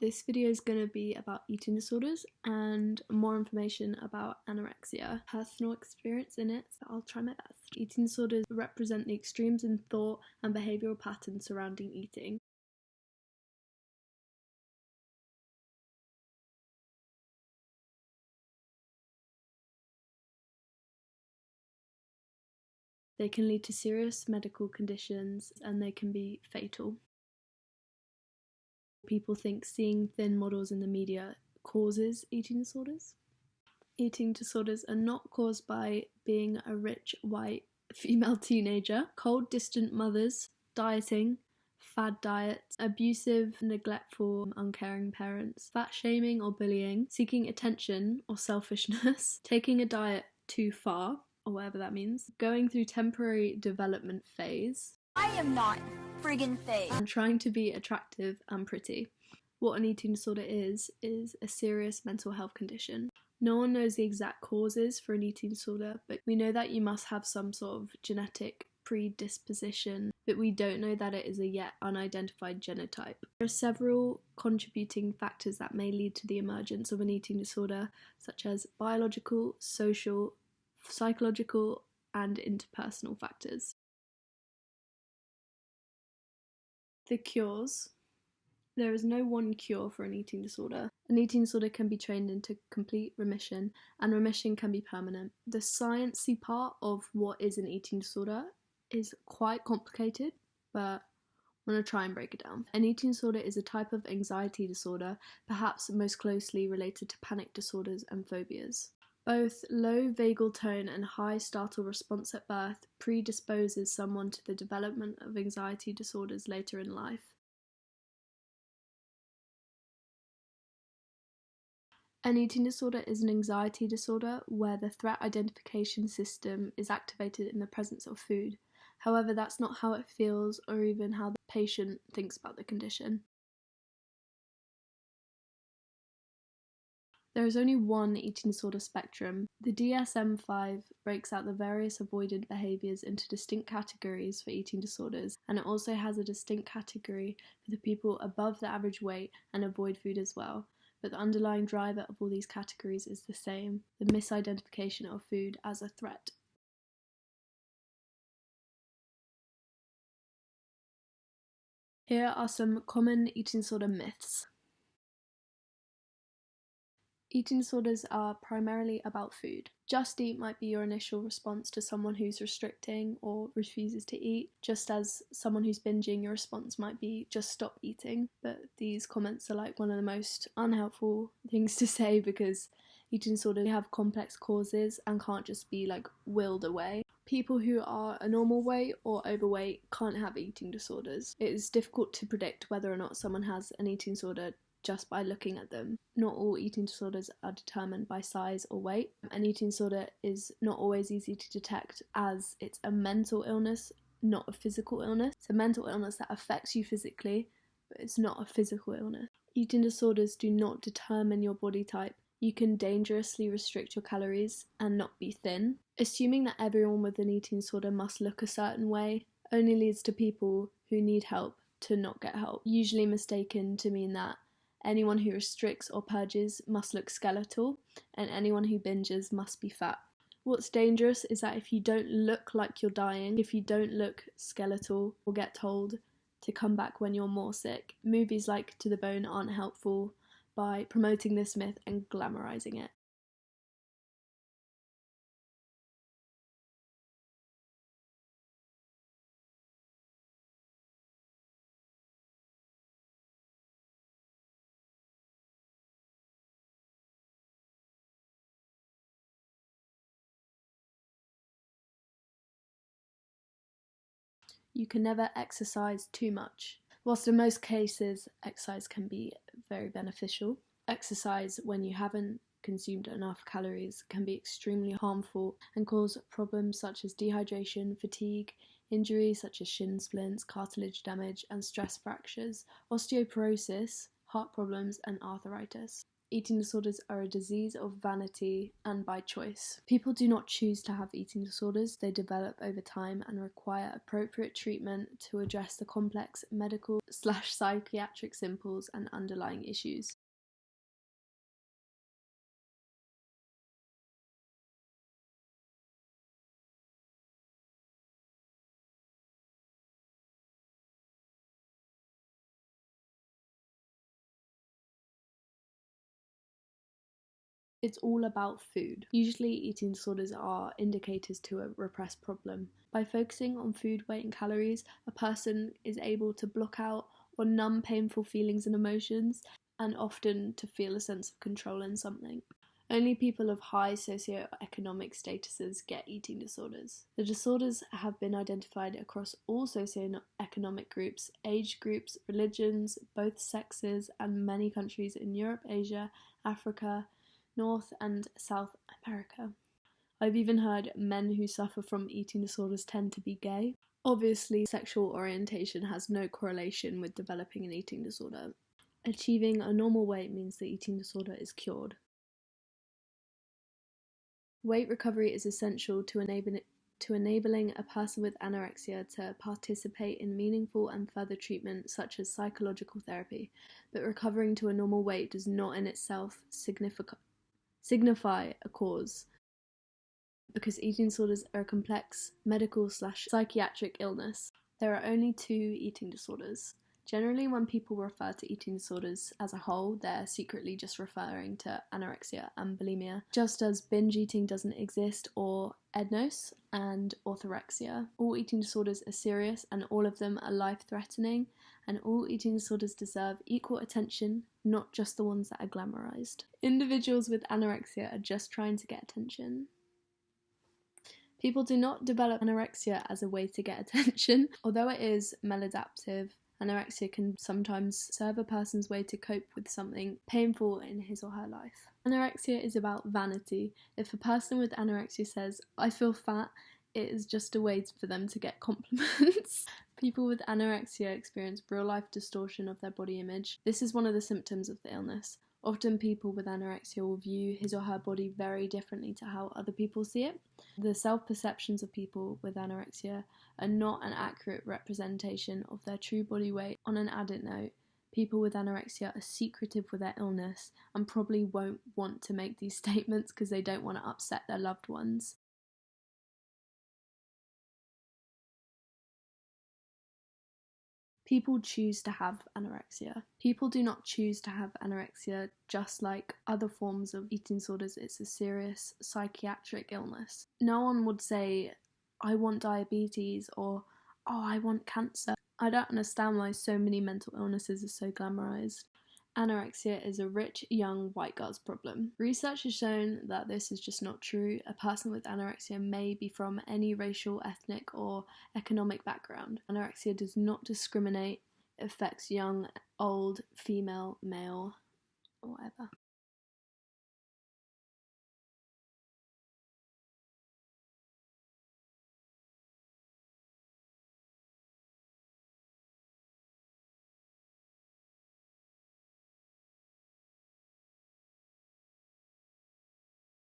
This video is going to be about eating disorders and more information about anorexia. Personal experience in it, so I'll try my best. Eating disorders represent the extremes in thought and behavioural patterns surrounding eating. They can lead to serious medical conditions and they can be fatal. People think seeing thin models in the media causes eating disorders. Eating disorders are not caused by being a rich, white, female teenager, cold, distant mothers, dieting, fad diets, abusive, neglectful, uncaring parents, fat shaming or bullying, seeking attention or selfishness, taking a diet too far, or whatever that means, going through temporary development phase. I am not friggin' fake. And trying to be attractive and pretty. What an eating disorder is a serious mental health condition. No one knows the exact causes for an eating disorder, but we know that you must have some sort of genetic predisposition, but we don't know that it is a yet unidentified genotype. There are several contributing factors that may lead to the emergence of an eating disorder, such as biological, social, psychological, and interpersonal factors. The cures. There is no one cure for an eating disorder. An eating disorder can be trained into complete remission, and remission can be permanent. The sciencey part of what is an eating disorder is quite complicated, but I'm going to try and break it down. An eating disorder is a type of anxiety disorder, perhaps most closely related to panic disorders and phobias. Both low vagal tone and high startle response at birth predisposes someone to the development of anxiety disorders later in life. An eating disorder is an anxiety disorder where the threat identification system is activated in the presence of food. However, that's not how it feels or even how the patient thinks about the condition. There is only one eating disorder spectrum. The DSM-5 breaks out the various avoidant behaviours into distinct categories for eating disorders, and it also has a distinct category for the people above the average weight and avoid food as well. But the underlying driver of all these categories is the same, the misidentification of food as a threat. Here are some common eating disorder myths. Eating disorders are primarily about food. Just eat might be your initial response to someone who's restricting or refuses to eat, just as someone who's binging, your response might be just stop eating. But these comments are like one of the most unhelpful things to say because eating disorders have complex causes and can't just be like willed away. People who are a normal weight or overweight can't have eating disorders. It is difficult to predict whether or not someone has an eating disorder just by looking at them. Not all eating disorders are determined by size or weight. An eating disorder is not always easy to detect as it's a mental illness, not a physical illness. It's a mental illness that affects you physically, but it's not a physical illness. Eating disorders do not determine your body type. You can dangerously restrict your calories and not be thin. Assuming that everyone with an eating disorder must look a certain way only leads to people who need help to not get help, usually mistaken to mean that anyone who restricts or purges must look skeletal, and anyone who binges must be fat. What's dangerous is that if you don't look like you're dying, if you don't look skeletal or get told to come back when you're more sick, movies like To the Bone aren't helpful by promoting this myth and glamorizing it. You can never exercise too much. Whilst in most cases exercise can be very beneficial, exercise when you haven't consumed enough calories can be extremely harmful and cause problems such as dehydration, fatigue, injuries such as shin splints, cartilage damage and stress fractures, osteoporosis, heart problems and arthritis. Eating disorders are a disease of vanity and by choice. People do not choose to have eating disorders, they develop over time and require appropriate treatment to address the complex medical/psychiatric symptoms and underlying issues. It's all about food. Usually, eating disorders are indicators to a repressed problem. By focusing on food, weight, and calories, a person is able to block out or numb painful feelings and emotions, and often to feel a sense of control in something. Only people of high socioeconomic statuses get eating disorders. The disorders have been identified across all socioeconomic groups, age groups, religions, both sexes, and many countries in Europe, Asia, Africa, North and South America. I've even heard men who suffer from eating disorders tend to be gay. Obviously, sexual orientation has no correlation with developing an eating disorder. Achieving a normal weight means the eating disorder is cured. Weight recovery is essential to enabling a person with anorexia to participate in meaningful and further treatment such as psychological therapy, but recovering to a normal weight does not in itself signify a cause, because eating disorders are a complex medical/psychiatric illness. There are only two eating disorders. Generally, when people refer to eating disorders as a whole, they're secretly just referring to anorexia and bulimia, just as binge eating doesn't exist, or ednos and orthorexia. All eating disorders are serious and all of them are life-threatening, and all eating disorders deserve equal attention, not just the ones that are glamorized. Individuals with anorexia are just trying to get attention. People do not develop anorexia as a way to get attention. Although it is maladaptive, anorexia can sometimes serve a person's way to cope with something painful in his or her life. Anorexia is about vanity. If a person with anorexia says, "I feel fat," it is just a way for them to get compliments. People with anorexia experience real-life distortion of their body image. This is one of the symptoms of the illness. Often people with anorexia will view his or her body very differently to how other people see it. The self-perceptions of people with anorexia are not an accurate representation of their true body weight. On an added note, people with anorexia are secretive with their illness and probably won't want to make these statements because they don't want to upset their loved ones. People choose to have anorexia. People do not choose to have anorexia, just like other forms of eating disorders. It's a serious psychiatric illness. No one would say, "I want diabetes," or, "Oh, I want cancer." I don't understand why so many mental illnesses are so glamorized. Anorexia is a rich, young, white girl's problem. Research has shown that this is just not true. A person with anorexia may be from any racial, ethnic, or economic background. Anorexia does not discriminate. It affects young, old, female, male.